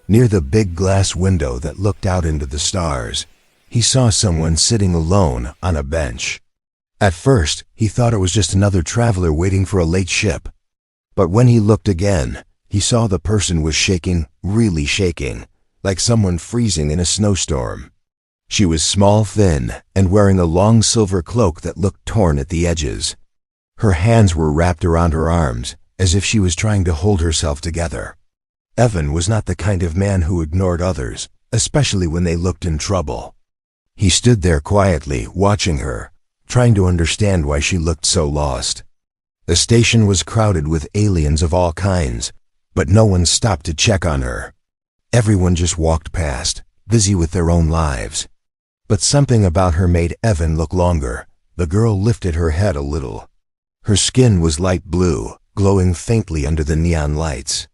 Near the big glass window that looked out into the stars, he saw someone sitting alone on a bench. At first, he thought it was just another traveler waiting for a late ship. But when he looked again, he saw the person was shaking, really shaking, like someone freezing in a snowstorm. She was small, thin, and wearing a long silver cloak that looked torn at the edges. Her hands were wrapped around her arms, as if she was trying to hold herself together. Evan was not the kind of man who ignored others, especially when they looked in trouble. He stood there quietly, watching her, trying to understand why she looked so lost. The station was crowded with aliens of all kinds, but no one stopped to check on her. Everyone just walked past, busy with their own lives. But something about her made Evan look longer. The girl lifted her head a little. Her skin was light blue, glowing faintly under the neon lights.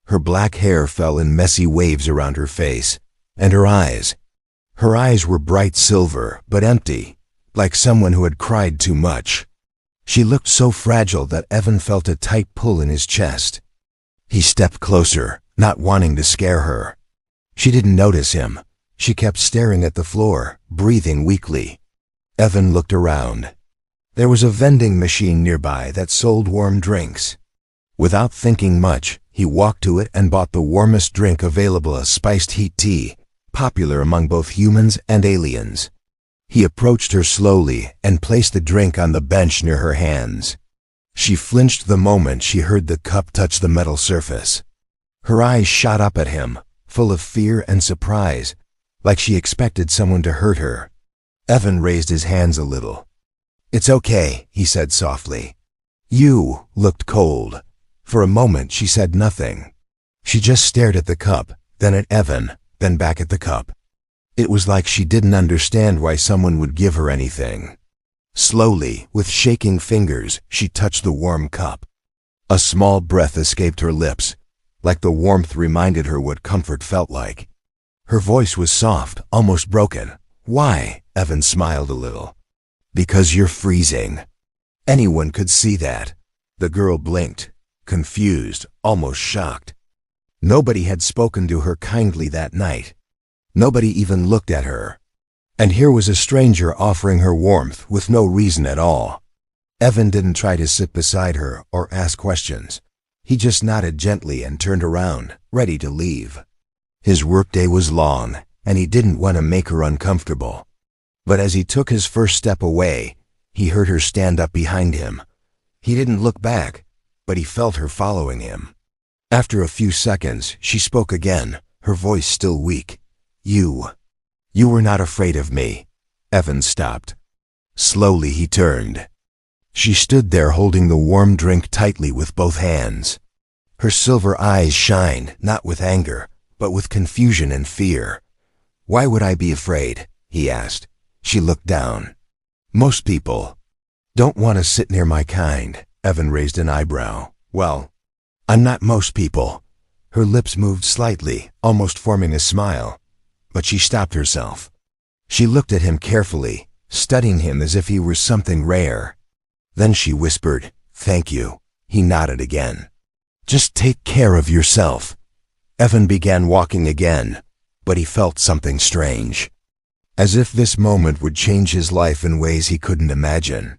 Her black hair fell in messy waves around her face, and her eyes were bright silver, but empty, like someone who had cried too much. She looked so fragile that Evan felt a tight pull in his chest. He stepped closer, not wanting to scare her. She didn't notice him. She kept staring at the floor, breathing weakly. Evan looked around. There was a vending machine nearby that sold warm drinks. Without thinking much, he walked to it and bought the warmest drink available, a spiced heat tea, popular among both humans and aliens. He approached her slowly and placed the drink on the bench near her hands. She flinched the moment she heard the cup touch the metal surface. Her eyes shot up at him, full of fear and surprise, like she expected someone to hurt her. Evan raised his hands a little. "It's okay," he said softly. "You looked cold." For a moment she said nothing. She just stared at the cup, then at Evan, then back at the cup. It was like she didn't understand why someone would give her anything. Slowly, with shaking fingers, she touched the warm cup. A small breath escaped her lips, like the warmth reminded her what comfort felt like. Her voice was soft, almost broken. "Why?" Evan smiled a little. "Because you're freezing." Anyone could see that. The girl blinked, confused, almost shocked. Nobody had spoken to her kindly that night. Nobody even looked at her. And here was a stranger offering her warmth with no reason at all. Evan didn't try to sit beside her or ask questions. He just nodded gently and turned around, ready to leave. His workday was long, and he didn't want to make her uncomfortable. But as he took his first step away, he heard her stand up behind him. He didn't look back, but he felt her following him. After a few seconds, she spoke again, her voice still weak. You were not afraid of me." Evan stopped. Slowly he turned. She stood there holding the warm drink tightly with both hands. Her silver eyes shined, not with anger, but with confusion and fear. "Why would I be afraid?" he asked. She looked down. "Most people don't want to sit near my kind." Evan raised an eyebrow. "Well, I'm not most people." Her lips moved slightly, almost forming a smile. But she stopped herself. She looked at him carefully, studying him as if he were something rare. Then she whispered, "Thank you." He nodded again. "Just take care of yourself." Evan began walking again, but he felt something strange. As if this moment would change his life in ways he couldn't imagine.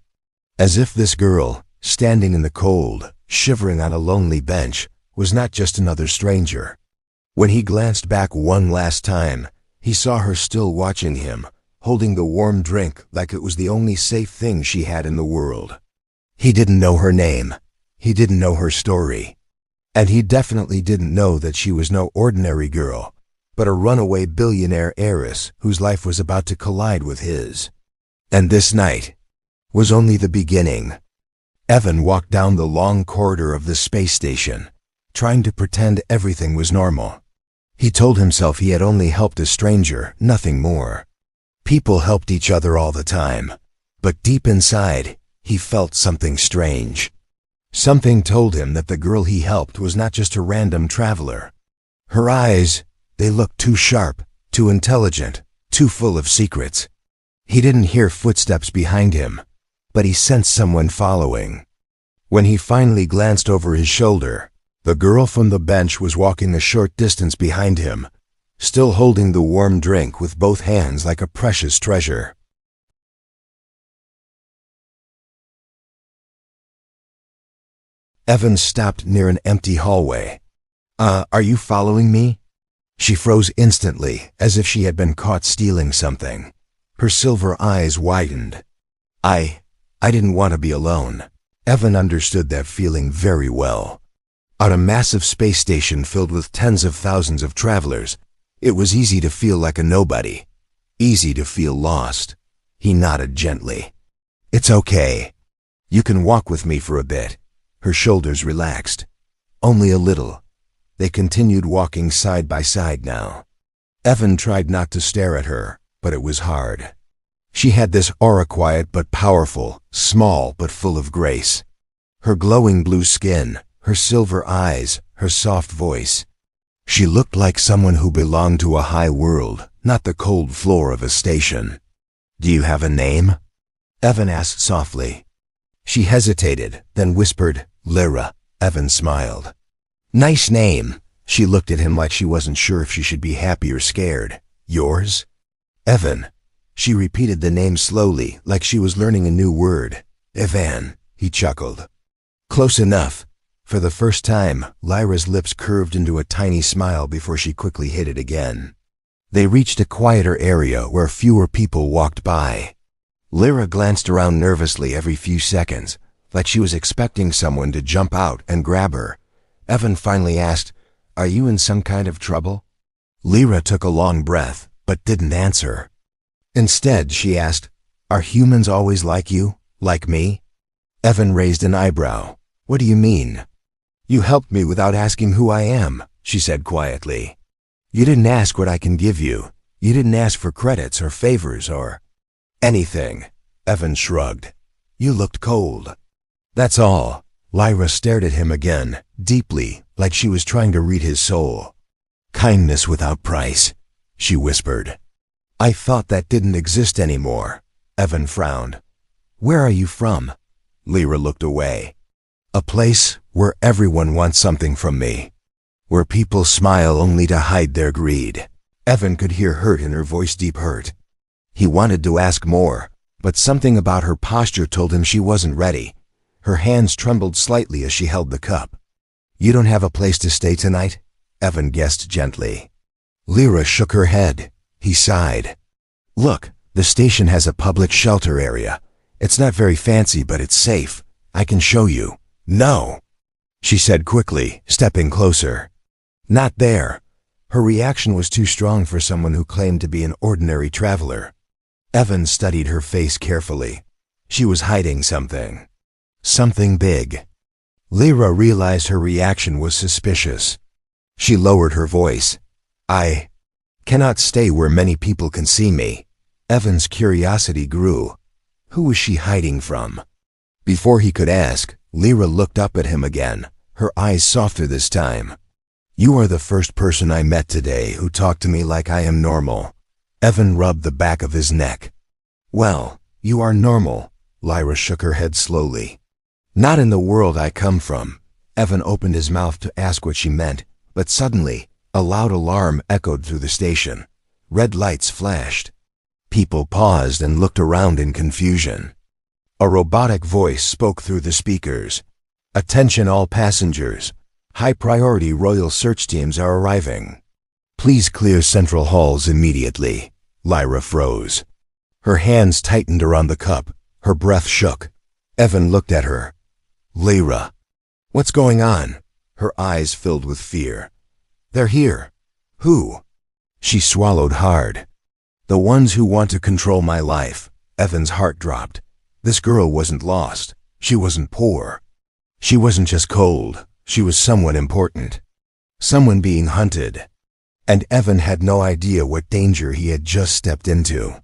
As if this girl, standing in the cold, shivering on a lonely bench, was not just another stranger. When he glanced back one last time, he saw her still watching him, holding the warm drink like it was the only safe thing she had in the world. He didn't know her name. He didn't know her story. And he definitely didn't know that she was no ordinary girl, but a runaway billionaire heiress whose life was about to collide with his. And this night was only the beginning. Evan walked down the long corridor of the space station, trying to pretend everything was normal. He told himself he had only helped a stranger, nothing more. People helped each other all the time, but deep inside, he felt something strange. Something told him that the girl he helped was not just a random traveler. Her eyes, they looked too sharp, too intelligent, too full of secrets. He didn't hear footsteps behind him, but he sensed someone following. When he finally glanced over his shoulder, The girl from the bench was walking a short distance behind him, still holding the warm drink with both hands like a precious treasure. Evan stopped near an empty hallway. Are you following me?" She froze instantly, as if she had been caught stealing something. Her silver eyes widened. I didn't want to be alone." Evan understood that feeling very well. On a massive space station filled with tens of thousands of travelers, it was easy to feel like a nobody. Easy to feel lost. He nodded gently. "It's okay. You can walk with me for a bit." Her shoulders relaxed. Only a little. They continued walking side by side now. Evan tried not to stare at her, but it was hard. She had this aura, quiet but powerful, small but full of grace. Her glowing blue skin, her silver eyes, her soft voice. She looked like someone who belonged to a high world, not the cold floor of a station. "Do you have a name?" Evan asked softly. She hesitated, then whispered, "Lyra." Evan smiled. "Nice name." She looked at him like she wasn't sure if she should be happy or scared. "Yours?" "Evan." She repeated the name slowly, like she was learning a new word. "Evan," he chuckled. "Close enough." For the first time, Lyra's lips curved into a tiny smile before she quickly hid it again. They reached a quieter area where fewer people walked by. Lyra glanced around nervously every few seconds, like she was expecting someone to jump out and grab her. Evan finally asked, "Are you in some kind of trouble?" Lyra took a long breath, but didn't answer. Instead, she asked, "Are humans always like you? Like me?" Evan raised an eyebrow. "What do you mean?" "You helped me without asking who I am," she said quietly. "You didn't ask what I can give you. You didn't ask for credits or favors or anything." Evan shrugged. "You looked cold." "That's all." Lyra stared at him again, deeply, like she was trying to read his soul. "Kindness without price," she whispered. "I thought that didn't exist anymore." Evan frowned. "Where are you from?" Lyra looked away. "A place where everyone wants something from me. Where people smile only to hide their greed." Evan could hear hurt in her voice, deep hurt. He wanted to ask more, but something about her posture told him she wasn't ready. Her hands trembled slightly as she held the cup. "You don't have a place to stay tonight?" Evan guessed gently. Lyra shook her head. He sighed. "Look, the station has a public shelter area. It's not very fancy, but it's safe. I can show you." "No," she said quickly, stepping closer. "Not there." Her reaction was too strong for someone who claimed to be an ordinary traveler. Evan studied her face carefully. She was hiding something. Something big. Lyra realized her reaction was suspicious. She lowered her voice. "I cannot stay where many people can see me." Evan's curiosity grew. Who was she hiding from? Before he could ask, Lyra looked up at him again, her eyes softer this time. "You are the first person I met today who talked to me like I am normal." Evan rubbed the back of his neck. "Well, you are normal." Lyra shook her head slowly. "Not in the world I come from." Evan opened his mouth to ask what she meant, but suddenly, a loud alarm echoed through the station. Red lights flashed. People paused and looked around in confusion. A robotic voice spoke through the speakers. "Attention all passengers. High-priority royal search teams are arriving. Please clear central halls immediately." Lyra froze. Her hands tightened around the cup. Her breath shook. Evan looked at her. "Lyra, what's going on?" Her eyes filled with fear. "They're here." "Who?" She swallowed hard. "The ones who want to control my life." Evan's heart dropped. This girl wasn't lost. She wasn't poor. She wasn't just cold. She was someone important. Someone being hunted. And Evan had no idea what danger he had just stepped into.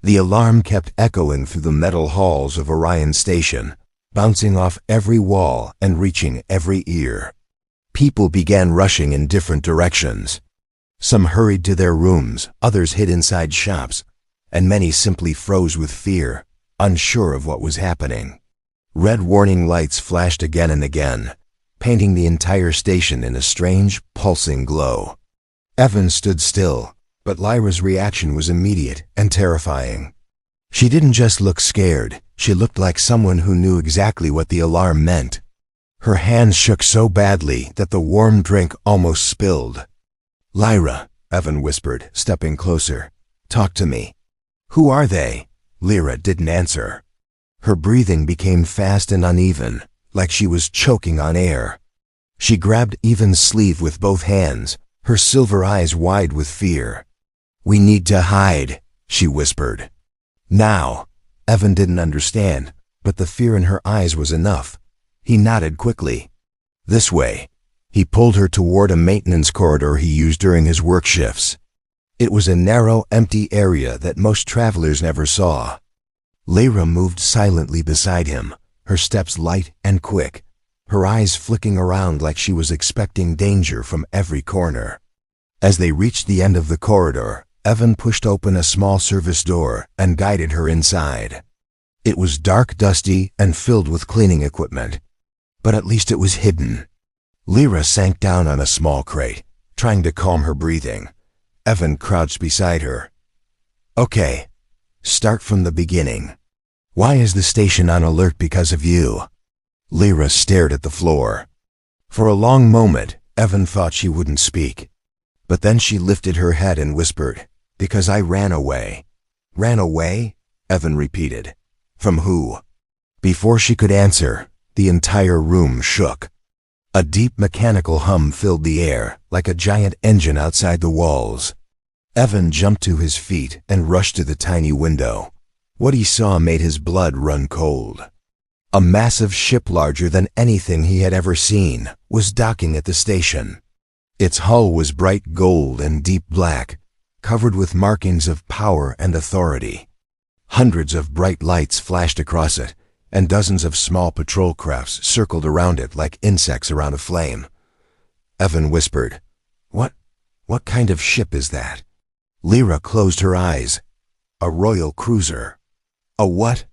The alarm kept echoing through the metal halls of Orion Station, bouncing off every wall and reaching every ear. People began rushing in different directions. Some hurried to their rooms, others hid inside shops, and many simply froze with fear, unsure of what was happening. Red warning lights flashed again and again. painting the entire station in a strange, pulsing glow. Evan stood still, but Lyra's reaction was immediate and terrifying. She didn't just look scared, she looked like someone who knew exactly what the alarm meant. Her hands shook so badly that the warm drink almost spilled. "Lyra," Evan whispered, stepping closer. "Talk to me." "Who are they?" Lyra didn't answer. Her breathing became fast and uneven, like she was choking on air. She grabbed Evan's sleeve with both hands, her silver eyes wide with fear. "We need to hide," she whispered. "Now." Evan didn't understand, but the fear in her eyes was enough. He nodded quickly. "This way." He pulled her toward a maintenance corridor he used during his work shifts. It was a narrow, empty area that most travelers never saw. Lyra moved silently beside him, her steps light and quick, her eyes flicking around like she was expecting danger from every corner. As they reached the end of the corridor, Evan pushed open a small service door and guided her inside. It was dark, dusty, and filled with cleaning equipment. But at least it was hidden. Lyra sank down on a small crate, trying to calm her breathing. Evan crouched beside her. "Okay, start from the beginning. Why is the station on alert because of you?" Lyra stared at the floor. For a long moment, Evan thought she wouldn't speak. But then she lifted her head and whispered, "Because I ran away." "Ran away?" Evan repeated. "From who?" Before she could answer, the entire room shook. A deep mechanical hum filled the air, like a giant engine outside the walls. Evan jumped to his feet and rushed to the tiny window. What he saw made his blood run cold. A massive ship larger than anything he had ever seen was docking at the station. Its hull was bright gold and deep black, covered with markings of power and authority. Hundreds of bright lights flashed across it, and dozens of small patrol crafts circled around it like insects around a flame. Evan whispered, What kind of ship is that?" Lyra closed her eyes. "A royal cruiser." "A what?"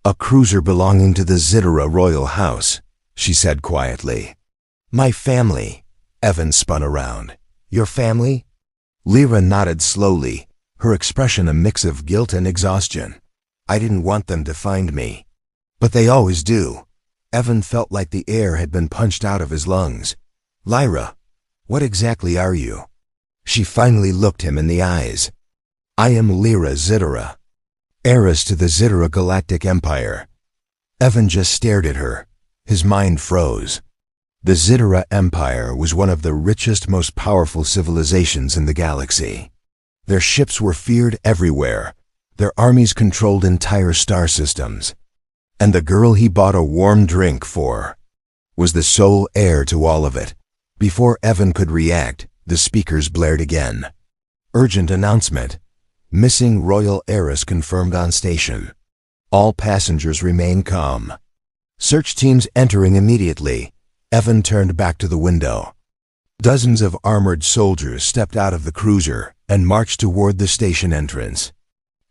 "A cruiser belonging to the Zitara royal house," she said quietly. "My family." Evan spun around. "Your family?" Lyra nodded slowly, her expression a mix of guilt and exhaustion. "I didn't want them to find me. But they always do." Evan felt like the air had been punched out of his lungs. "Lyra, what exactly are you?" She finally looked him in the eyes. "I am Lyra Zitara, heiress to the Zitara Galactic Empire." Evan just stared at her. His mind froze. The Zitara Empire was one of the richest, most powerful civilizations in the galaxy. Their ships were feared everywhere. Their armies controlled entire star systems. And the girl he bought a warm drink for was the sole heir to all of it. Before Evan could react, the speakers blared again. "Urgent announcement. Missing royal heiress confirmed on station. All passengers remain calm. Search teams entering immediately." Evan turned back to the window. Dozens of armored soldiers stepped out of the cruiser and marched toward the station entrance.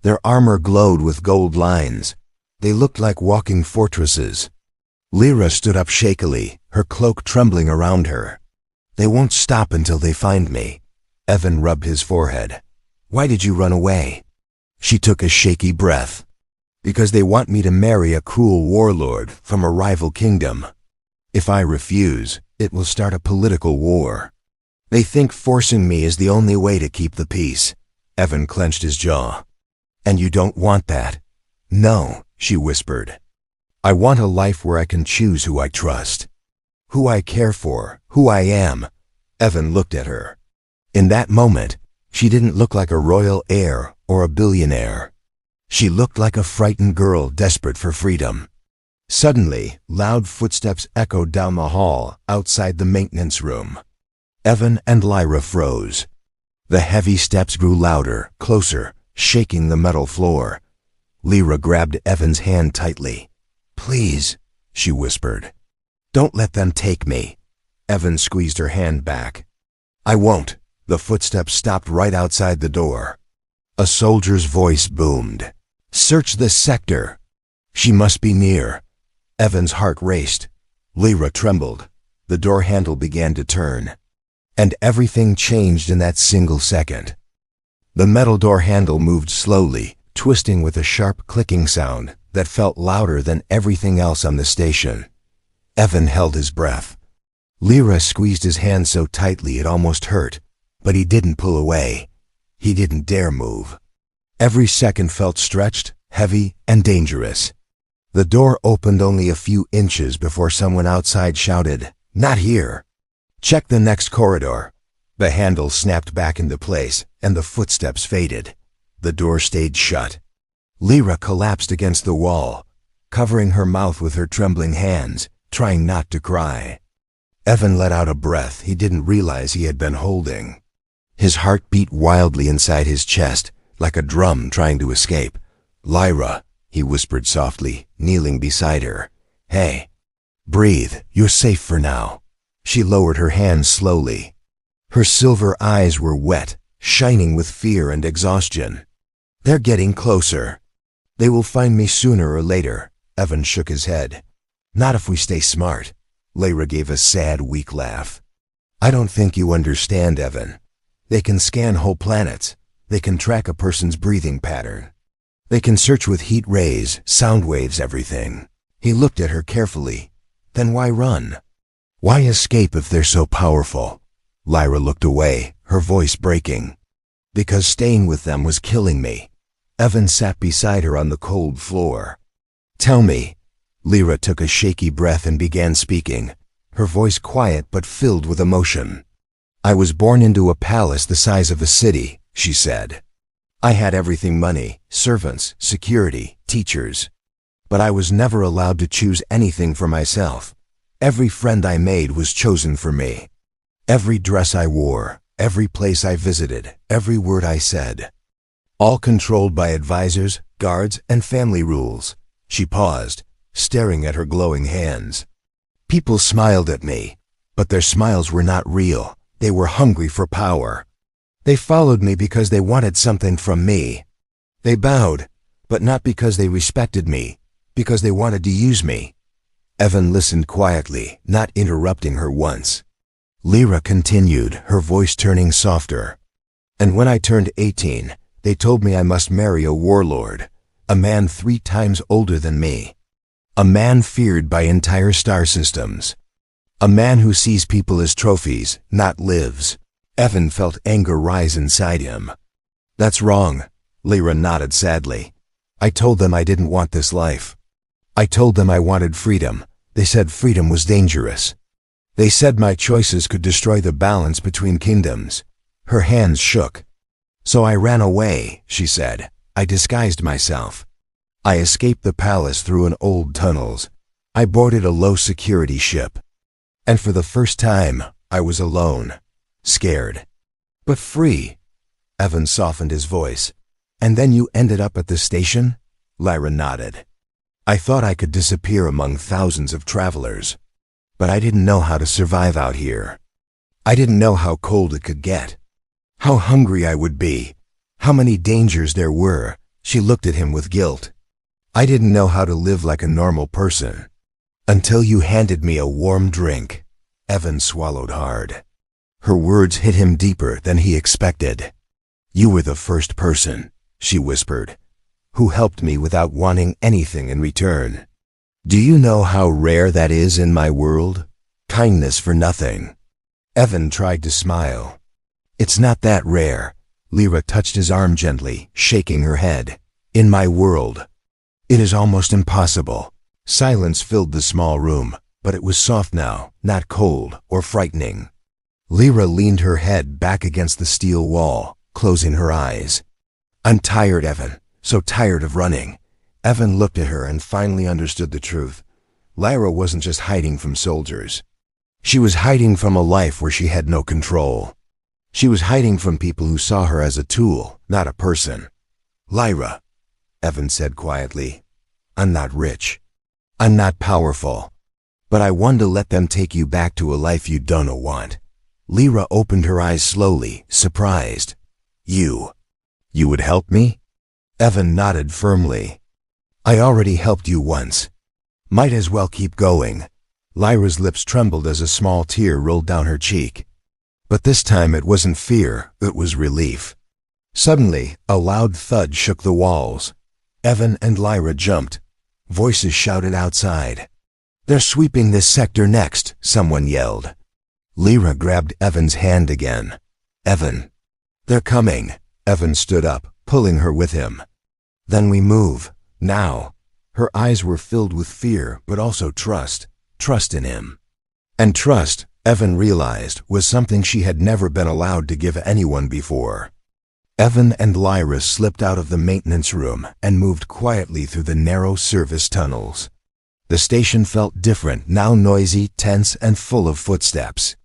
Their armor glowed with gold lines. They looked like walking fortresses. Lyra stood up shakily, her cloak trembling around her. "They won't stop until they find me." Evan rubbed his forehead. "Why did you run away?" She took a shaky breath. "Because they want me to marry a cruel warlord from a rival kingdom. If I refuse, it will start a political war. They think forcing me is the only way to keep the peace." Evan clenched his jaw. "And you don't want that?" "No," she whispered. "I want a life where I can choose who I trust, who I care for, who I am." Evan looked at her. In that moment, she didn't look like a royal heir or a billionaire. She looked like a frightened girl desperate for freedom. Suddenly, loud footsteps echoed down the hall outside the maintenance room. Evan and Lyra froze. The heavy steps grew louder, closer, shaking the metal floor. Lyra grabbed Evan's hand tightly. "Please," she whispered. "Don't let them take me." Evan squeezed her hand back. "I won't." The footsteps stopped right outside the door. A soldier's voice boomed. "Search this sector." She must be near. Evan's heart raced. Lyra trembled. The door handle began to turn. And everything changed in that single second. The metal door handle moved slowly, twisting with a sharp clicking sound that felt louder than everything else on the station. Evan held his breath. Lyra squeezed his hand so tightly it almost hurt, but he didn't pull away. He didn't dare move. Every second felt stretched, heavy, and dangerous. The door opened only a few inches before someone outside shouted, "Not here! Check the next corridor." The handle snapped back into place, and the footsteps faded. The door stayed shut. Lyra collapsed against the wall, covering her mouth with her trembling hands, trying not to cry. Evan let out a breath he didn't realize he had been holding. His heart beat wildly inside his chest, like a drum trying to escape. "Lyra," he whispered softly, kneeling beside her. "Hey, breathe, you're safe for now." She lowered her hands slowly. Her silver eyes were wet, shining with fear and exhaustion. "They're getting closer. They will find me sooner or later." Evan shook his head. "Not if we stay smart." Lyra gave a sad, weak laugh. "I don't think you understand, Evan. They can scan whole planets. They can track a person's breathing pattern. They can search with heat rays, sound waves, everything." He looked at her carefully. "Then why run? Why escape if they're so powerful?" Lyra looked away, her voice breaking. "Because staying with them was killing me." Evan sat beside her on the cold floor. "Tell me." Lyra took a shaky breath and began speaking, her voice quiet but filled with emotion. "I was born into a palace the size of a city," she said. "I had everything: money, servants, security, teachers. But I was never allowed to choose anything for myself. Every friend I made was chosen for me. Every dress I wore, every place I visited, every word I said. All controlled by advisors, guards, and family rules." She paused, staring at her glowing hands. "People smiled at me, but their smiles were not real. They were hungry for power. They followed me because they wanted something from me. They bowed, but not because they respected me, because they wanted to use me." Evan listened quietly, not interrupting her once. Lyra continued, her voice turning softer. "And when I turned 18, they told me I must marry a warlord, a man 3 times older than me. A man feared by entire star systems. A man who sees people as trophies, not lives." Evan felt anger rise inside him. "That's wrong," Lyra nodded sadly. "I told them I didn't want this life. I told them I wanted freedom. They said freedom was dangerous. They said my choices could destroy the balance between kingdoms." Her hands shook. "So I ran away," she said. "I disguised myself. I escaped the palace through an old tunnels. I boarded a low-security ship. And for the first time, I was alone, scared, but free." Evan softened his voice. "And then you ended up at the station?" Lyra nodded. "I thought I could disappear among thousands of travelers. But I didn't know how to survive out here. I didn't know how cold it could get, how hungry I would be, how many dangers there were." She looked at him with guilt. "I didn't know how to live like a normal person. Until you handed me a warm drink." Evan swallowed hard. Her words hit him deeper than he expected. "You were the first person," she whispered, "who helped me without wanting anything in return. Do you know how rare that is in my world? Kindness for nothing." Evan tried to smile. "It's not that rare." Lyra touched his arm gently, shaking her head. "In my world, it is almost impossible." Silence filled the small room, but it was soft now, not cold or frightening. Lyra leaned her head back against the steel wall, closing her eyes. "I'm tired, Evan, so tired of running." Evan looked at her and finally understood the truth. Lyra wasn't just hiding from soldiers. She was hiding from a life where she had no control. She was hiding from people who saw her as a tool, not a person. "Lyra," Evan said quietly, "I'm not rich. I'm not powerful. But I want to let them take you back to a life you don't want." Lyra opened her eyes slowly, surprised. You would help me?" Evan nodded firmly. "I already helped you once. Might as well keep going." Lyra's lips trembled as a small tear rolled down her cheek. But this time it wasn't fear, it was relief. Suddenly, a loud thud shook the walls. Evan and Lyra jumped. Voices shouted outside. "They're sweeping this sector next," someone yelled. Lyra grabbed Evan's hand again. "Evan." "They're coming." Evan stood up, pulling her with him. "Then we move. Now." Her eyes were filled with fear, but also trust. Trust in him. And trust, Evan realized, was something she had never been allowed to give anyone before. Evan and Lyra slipped out of the maintenance room and moved quietly through the narrow service tunnels. The station felt different, now noisy, tense, and full of footsteps.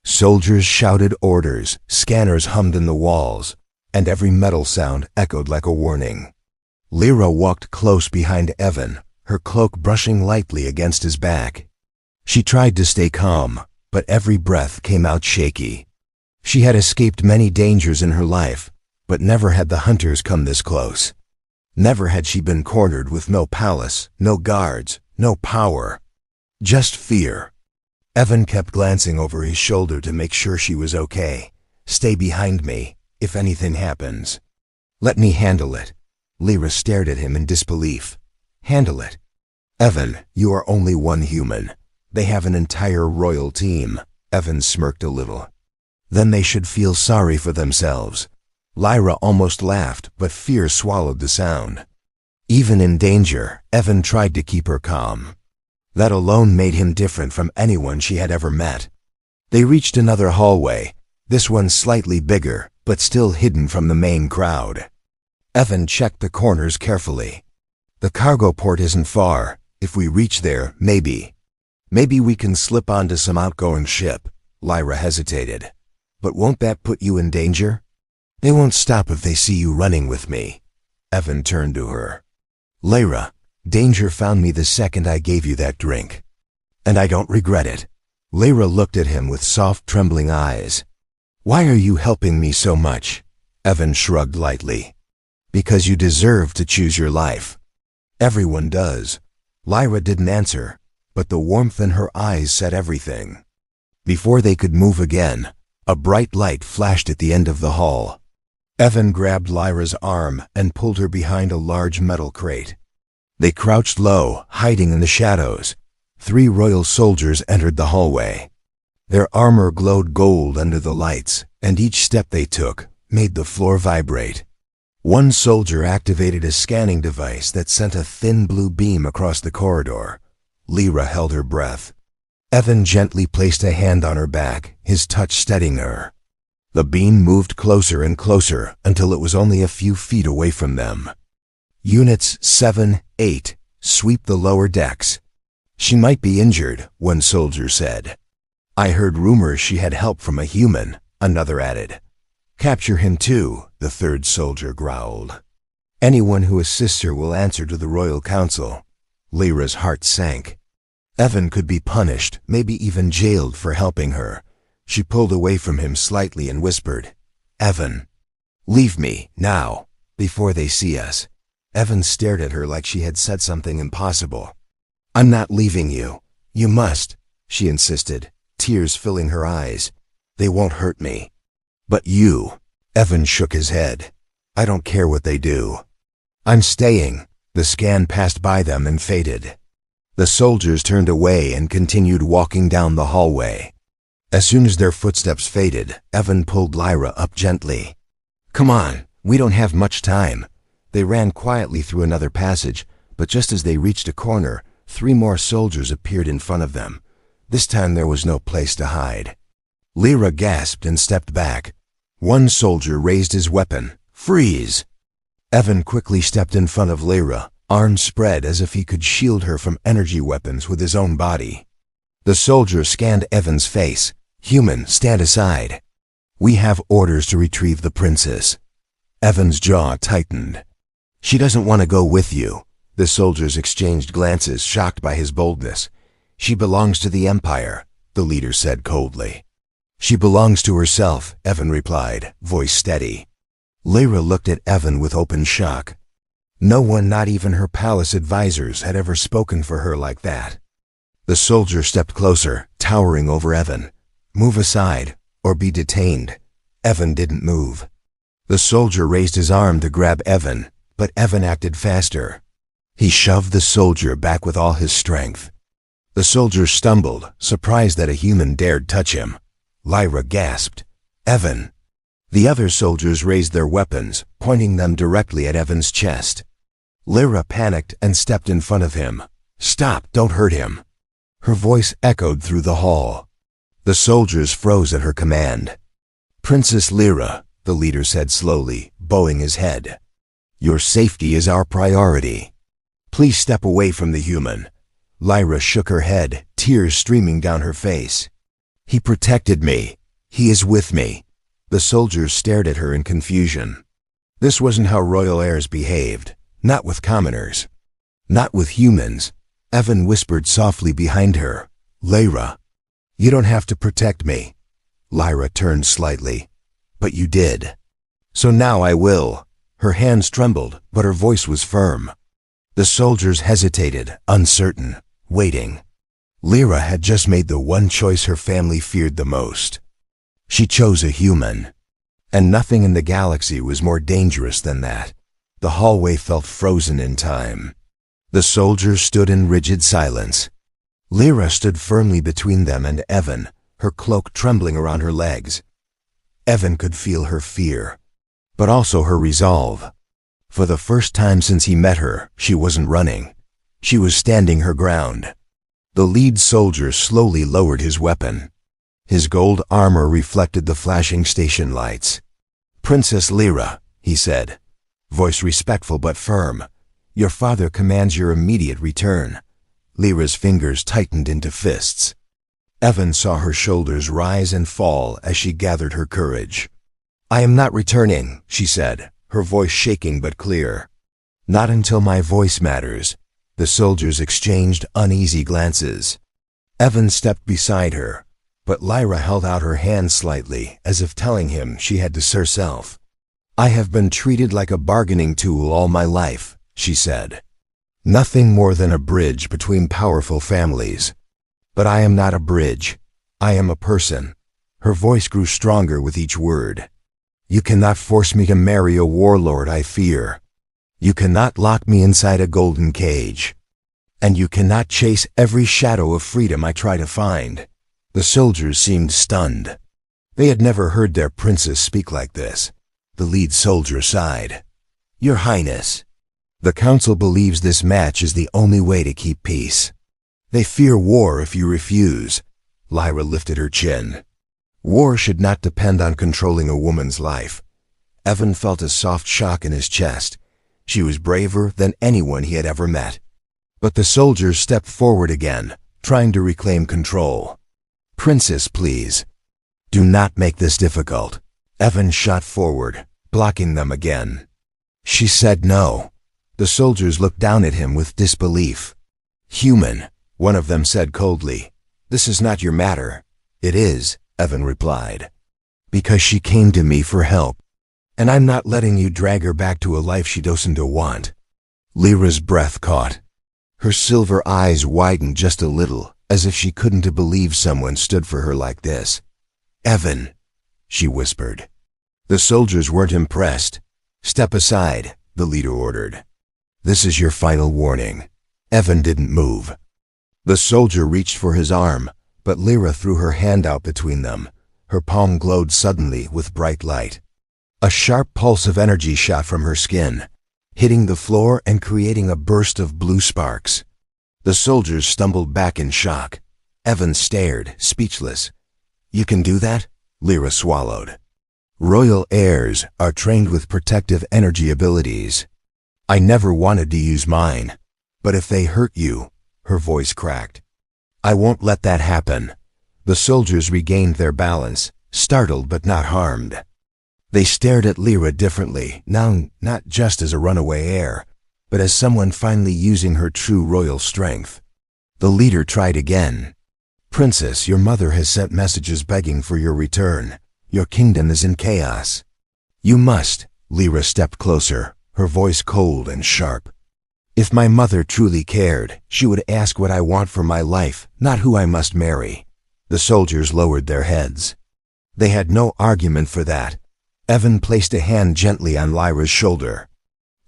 Soldiers shouted orders, scanners hummed in the walls, and every metal sound echoed like a warning. Lyra walked close behind Evan, her cloak brushing lightly against his back. She tried to stay calm, but every breath came out shaky. She had escaped many dangers in her life, but never had the hunters come this close. Never had she been cornered with no palace, no guards, no power. Just fear. Evan kept glancing over his shoulder to make sure she was okay. "Stay behind me, if anything happens." "Let me handle it." Lyra stared at him in disbelief. "Handle it?" "Evan, you are only one human. They have an entire royal team." Evan smirked a little. "Then they should feel sorry for themselves." Lyra almost laughed, but fear swallowed the sound. Even in danger, Evan tried to keep her calm. That alone made him different from anyone she had ever met. They reached another hallway, this one slightly bigger, but still hidden from the main crowd. Evan checked the corners carefully. "The cargo port isn't far. If we reach there, maybe we can slip onto some outgoing ship." Lyra hesitated. "But won't that put you in danger?" "They won't stop if they see you running with me." Evan turned to her. "Lyra, danger found me the second I gave you that drink. And I don't regret it." Lyra looked at him with soft, trembling eyes. "Why are you helping me so much?" Evan shrugged lightly. "Because you deserve to choose your life." "Everyone does." Lyra didn't answer, but the warmth in her eyes said everything. Before they could move again, a bright light flashed at the end of the hall. Evan grabbed Lyra's arm and pulled her behind a large metal crate. They crouched low, hiding in the shadows. 3 royal soldiers entered the hallway. Their armor glowed gold under the lights, and each step they took made the floor vibrate. One soldier activated a scanning device that sent a thin blue beam across the corridor. Lyra held her breath. Evan gently placed a hand on her back, his touch steadying her. The beam moved closer and closer until it was only a few feet away from them. "Units 7, 8, sweep the lower decks." "She might be injured," one soldier said. "I heard rumors she had help from a human," another added. "Capture him too," the third soldier growled. "Anyone who assists her will answer to the Royal Council." Lyra's heart sank. Evan could be punished, maybe even jailed for helping her. She pulled away from him slightly and whispered, "Evan, leave me, now, before they see us." Evan stared at her like she had said something impossible. "I'm not leaving you. You must," she insisted, tears filling her eyes. "They won't hurt me." "But you," Evan shook his head. "I don't care what they do." "I'm staying." The scan passed by them and faded. The soldiers turned away and continued walking down the hallway. As soon as their footsteps faded, Evan pulled Lyra up gently. "Come on, we don't have much time." They ran quietly through another passage, but just as they reached a corner, 3 more soldiers appeared in front of them. This time there was no place to hide. Lyra gasped and stepped back. One soldier raised his weapon. "Freeze!" Evan quickly stepped in front of Lyra, arms spread as if he could shield her from energy weapons with his own body. The soldier scanned Evan's face. "Human, stand aside. We have orders to retrieve the princess." Evan's jaw tightened. "She doesn't want to go with you." The soldiers exchanged glances, shocked by his boldness. "She belongs to the Empire," the leader said coldly. "She belongs to herself," Evan replied, voice steady. Lyra looked at Evan with open shock. No one, not even her palace advisors, had ever spoken for her like that. The soldier stepped closer, towering over Evan. "Move aside, or be detained." Evan didn't move. The soldier raised his arm to grab Evan, but Evan acted faster. He shoved the soldier back with all his strength. The soldier stumbled, surprised that a human dared touch him. Lyra gasped, "Evan!" The other soldiers raised their weapons, pointing them directly at Evan's chest. Lyra panicked and stepped in front of him. "Stop, don't hurt him." Her voice echoed through the hall. The soldiers froze at her command. "Princess Lyra," the leader said slowly, bowing his head. "Your safety is our priority. Please step away from the human." Lyra shook her head, tears streaming down her face. "He protected me. He is with me." The soldiers stared at her in confusion. This wasn't how royal heirs behaved. Not with commoners. Not with humans. Evan whispered softly behind her, "Lyra, you don't have to protect me." Lyra turned slightly. "But you did. So now I will." Her hands trembled, but her voice was firm. The soldiers hesitated, uncertain, waiting. Lyra had just made the one choice her family feared the most. She chose a human. And nothing in the galaxy was more dangerous than that. The hallway felt frozen in time. The soldiers stood in rigid silence. Lyra stood firmly between them and Evan, her cloak trembling around her legs. Evan could feel her fear, but also her resolve. For the first time since he met her, she wasn't running. She was standing her ground. The lead soldier slowly lowered his weapon. His gold armor reflected the flashing station lights. "Princess Lyra," he said, voice respectful but firm, "your father commands your immediate return." Lyra's fingers tightened into fists. Evan saw her shoulders rise and fall as she gathered her courage. "I am not returning," she said, her voice shaking but clear. "Not until my voice matters." The soldiers exchanged uneasy glances. Evan stepped beside her, but Lyra held out her hand slightly, as if telling him she had to herself. "I have been treated like a bargaining tool all my life," she said. "Nothing more than a bridge between powerful families. But I am not a bridge. I am a person." Her voice grew stronger with each word. "You cannot force me to marry a warlord I fear. You cannot lock me inside a golden cage. And you cannot chase every shadow of freedom I try to find." The soldiers seemed stunned. They had never heard their princess speak like this. The lead soldier sighed. "Your Highness, the council believes this match is the only way to keep peace. They fear war if you refuse." Lyra lifted her chin. "War should not depend on controlling a woman's life." Evan felt a soft shock in his chest. She was braver than anyone he had ever met. But the soldiers stepped forward again, trying to reclaim control. "Princess, please. Do not make this difficult." Evan shot forward, blocking them again. She said no. The soldiers looked down at him with disbelief. "Human," one of them said coldly. "This is not your matter." "It is," Evan replied. "Because she came to me for help. And I'm not letting you drag her back to a life she doesn't want." Lyra's breath caught. Her silver eyes widened just a little, as if she couldn't believe someone stood for her like this. "Evan," she whispered. The soldiers weren't impressed. "Step aside," the leader ordered. "This is your final warning." Evan didn't move. The soldier reached for his arm, but Lyra threw her hand out between them. Her palm glowed suddenly with bright light. A sharp pulse of energy shot from her skin, hitting the floor and creating a burst of blue sparks. The soldiers stumbled back in shock. Evan stared, speechless. "You can do that?" Lyra swallowed. "Royal heirs are trained with protective energy abilities. I never wanted to use mine. But if they hurt you," her voice cracked, "I won't let that happen." The soldiers regained their balance, startled but not harmed. They stared at Lyra differently, now not just as a runaway heir, but as someone finally using her true royal strength. The leader tried again. "Princess, your mother has sent messages begging for your return. Your kingdom is in chaos." "You must." Lyra stepped closer, her voice cold and sharp. If my mother truly cared, she would ask what I want for my life, not who I must marry. The soldiers lowered their heads. They had no argument for that. Evan placed a hand gently on Lyra's shoulder.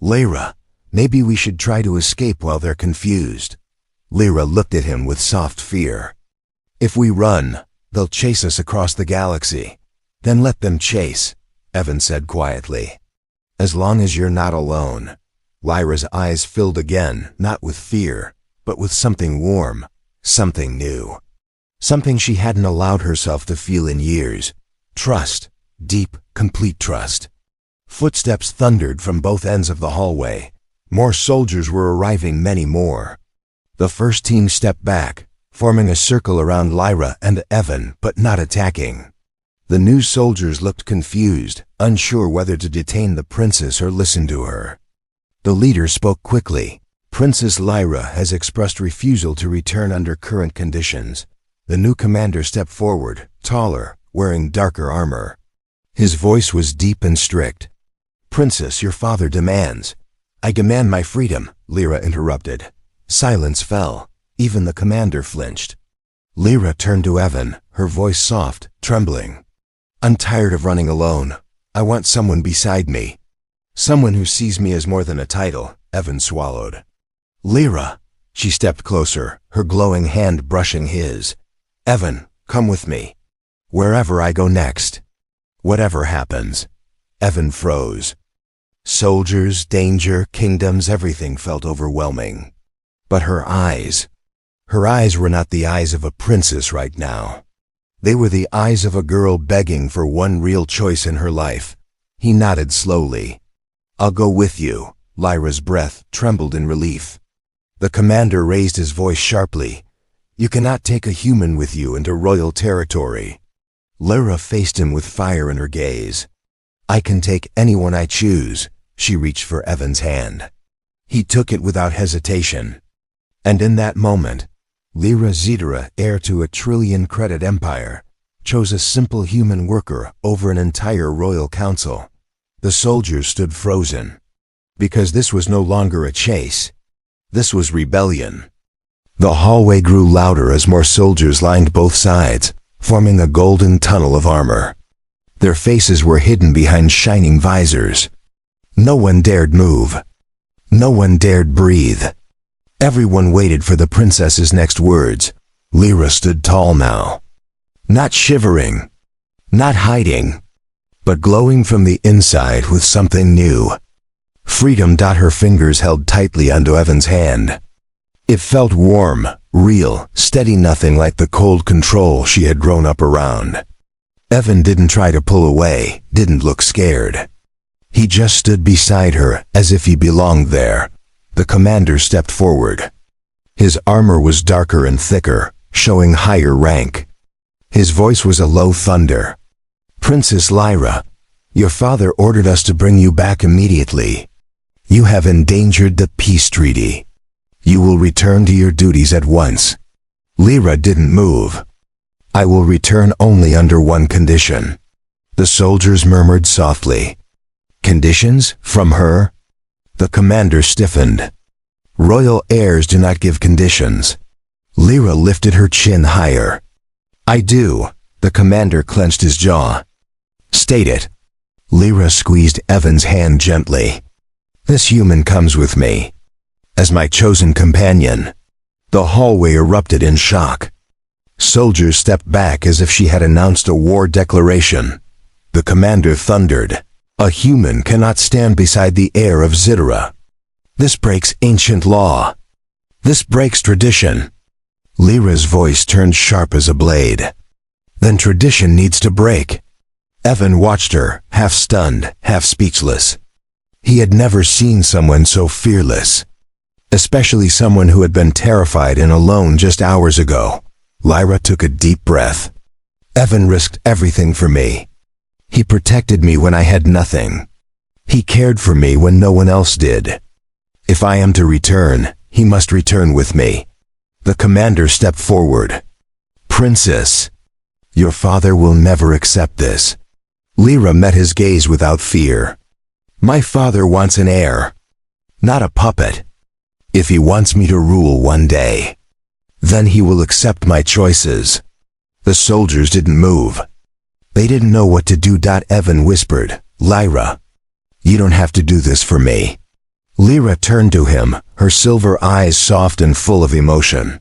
Lyra, maybe we should try to escape while they're confused. Lyra looked at him with soft fear. If we run, they'll chase us across the galaxy. Then let them chase, Evan said quietly. As long as you're not alone. Lyra's eyes filled again, not with fear, but with something warm, something new. Something she hadn't allowed herself to feel in years. Trust, deep, complete trust. Footsteps thundered from both ends of the hallway. More soldiers were arriving, many more. The first team stepped back, forming a circle around Lyra and Evan, but not attacking. The new soldiers looked confused, unsure whether to detain the princess or listen to her. The leader spoke quickly. Princess Lyra has expressed refusal to return under current conditions. The new commander stepped forward, taller, wearing darker armor. His voice was deep and strict. Princess, your father demands. I demand my freedom, Lyra interrupted. Silence fell. Even the commander flinched. Lyra turned to Evan, her voice soft, trembling. I'm tired of running alone. I want someone beside me. Someone who sees me as more than a title, Evan swallowed. Lyra, she stepped closer, her glowing hand brushing his. Evan, come with me. Wherever I go next. Whatever happens. Evan froze. Soldiers, danger, kingdoms, everything felt overwhelming. But her eyes were not the eyes of a princess right now. They were the eyes of a girl begging for one real choice in her life. He nodded slowly. I'll go with you. Lyra's breath trembled in relief. The commander raised his voice sharply. You cannot take a human with you into royal territory. Lyra faced him with fire in her gaze. I can take anyone I choose. She reached for Evan's hand. He took it without hesitation. And in that moment, Lyra Zedera, heir to a trillion-credit empire, chose a simple human worker over an entire royal council. The soldiers stood frozen. Because this was no longer a chase. This was rebellion. The hallway grew louder as more soldiers lined both sides, forming a golden tunnel of armor. Their faces were hidden behind shining visors. No one dared move. No one dared breathe. Everyone waited for the princess's next words. Lyra stood tall now. Not shivering. Not hiding. But glowing from the inside with something new. Freedom. Her fingers held tightly onto Evan's hand. It felt warm, real, steady, nothing like the cold control she had grown up around. Evan didn't try to pull away, didn't look scared. He just stood beside her, as if he belonged there. The commander stepped forward. His armor was darker and thicker, showing higher rank. His voice was a low thunder. Princess Lyra, your father ordered us to bring you back immediately. You have endangered the peace treaty. You will return to your duties at once. Lyra didn't move. I will return only under one condition. The soldiers murmured softly. Conditions? From her? The commander stiffened. Royal heirs do not give conditions. Lyra lifted her chin higher. I do. The commander clenched his jaw. State it. Lyra squeezed Evan's hand gently. This human comes with me. As my chosen companion. The hallway erupted in shock. Soldiers stepped back as if she had announced a war declaration. The commander thundered. A human cannot stand beside the heir of Zedera. This breaks ancient law. This breaks tradition. Lyra's voice turned sharp as a blade. Then tradition needs to break. Evan watched her, half stunned, half speechless. He had never seen someone so fearless. Especially someone who had been terrified and alone just hours ago. Lyra took a deep breath. Evan risked everything for me. He protected me when I had nothing. He cared for me when no one else did. If I am to return, he must return with me. The commander stepped forward. Princess, your father will never accept this. Lyra met his gaze without fear. My father wants an heir. Not a puppet. If he wants me to rule one day, then he will accept my choices." The soldiers didn't move. They didn't know what to do. Evan whispered, "Lyra, you don't have to do this for me." Lyra turned to him, her silver eyes soft and full of emotion.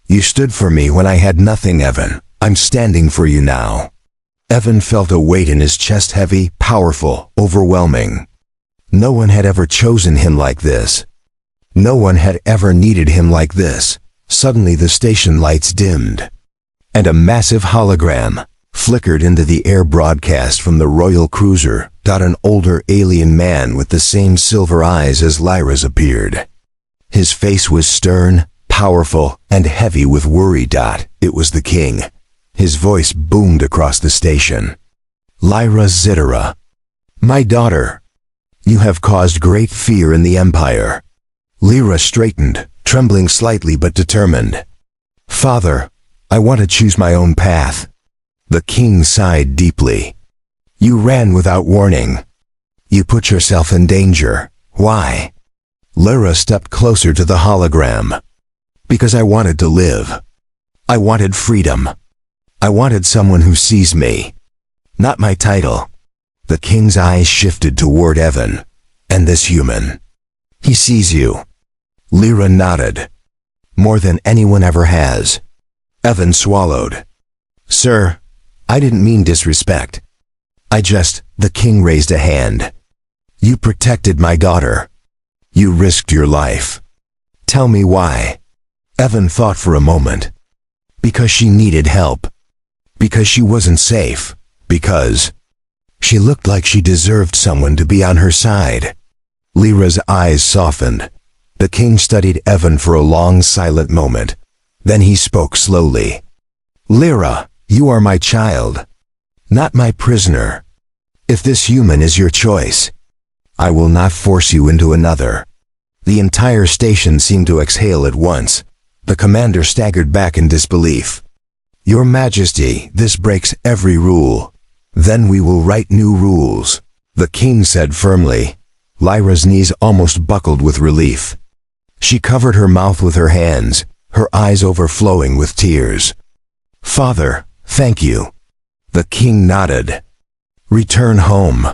"You stood for me when I had nothing, Evan. I'm standing for you now." Evan felt a weight in his chest, heavy, powerful, overwhelming. No one had ever chosen him like this. No one had ever needed him like this. Suddenly the station lights dimmed, and a massive hologram flickered into the air, broadcast from the royal cruiser. An older alien man with the same silver eyes as Lyra's appeared. His face was stern, powerful, and heavy with worry. It was the king. His voice boomed across the station. "Lyra Zitara, my daughter, you have caused great fear in the Empire." Lyra straightened, trembling slightly but determined. "Father, I want to choose my own path." The king sighed deeply. "You ran without warning. You put yourself in danger. Why?" Lyra stepped closer to the hologram. "Because I wanted to live. I wanted freedom. I wanted someone who sees me, not my title." The king's eyes shifted toward Evan. "And this human, he sees you." Lyra nodded. "More than anyone ever has." Evan swallowed. "Sir, I didn't mean disrespect. The king raised a hand. "You protected my daughter. You risked your life. Tell me why." Evan thought for a moment. "Because she needed help. Because she wasn't safe. Because she looked like she deserved someone to be on her side." Lyra's eyes softened. The king studied Evan for a long, silent moment. Then he spoke slowly. "Lyra, you are my child, not my prisoner. If this human is your choice, I will not force you into another." The entire station seemed to exhale at once. The commander staggered back in disbelief. "Your Majesty, this breaks every rule." "Then we will write new rules," the king said firmly. Lyra's knees almost buckled with relief. She covered her mouth with her hands, her eyes overflowing with tears. "Father, thank you." The king nodded. "Return home.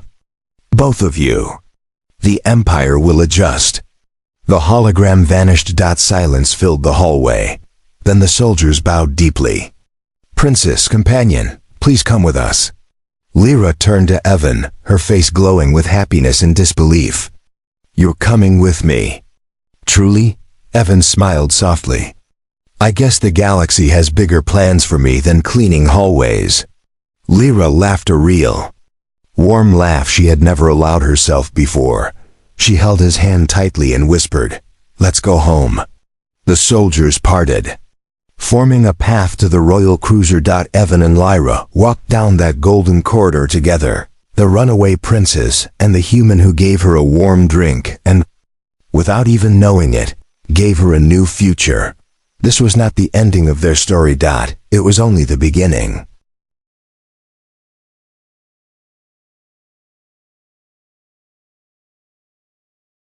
Both of you. The Empire will adjust." The hologram vanished. Silence filled the hallway. Then the soldiers bowed deeply. "Princess, companion, please come with us." Lyra turned to Evan, her face glowing with happiness and disbelief. "You're coming with me." "Truly?" Evan smiled softly. "I guess the galaxy has bigger plans for me than cleaning hallways." Lyra laughed, a real, warm laugh she had never allowed herself before. She held his hand tightly and whispered, "Let's go home." The soldiers parted, forming a path to the royal cruiser. Evan and Lyra walked down that golden corridor together, the runaway princess and the human who gave her a warm drink and, without even knowing it, gave her a new future. This was not the ending of their story. It was only the beginning.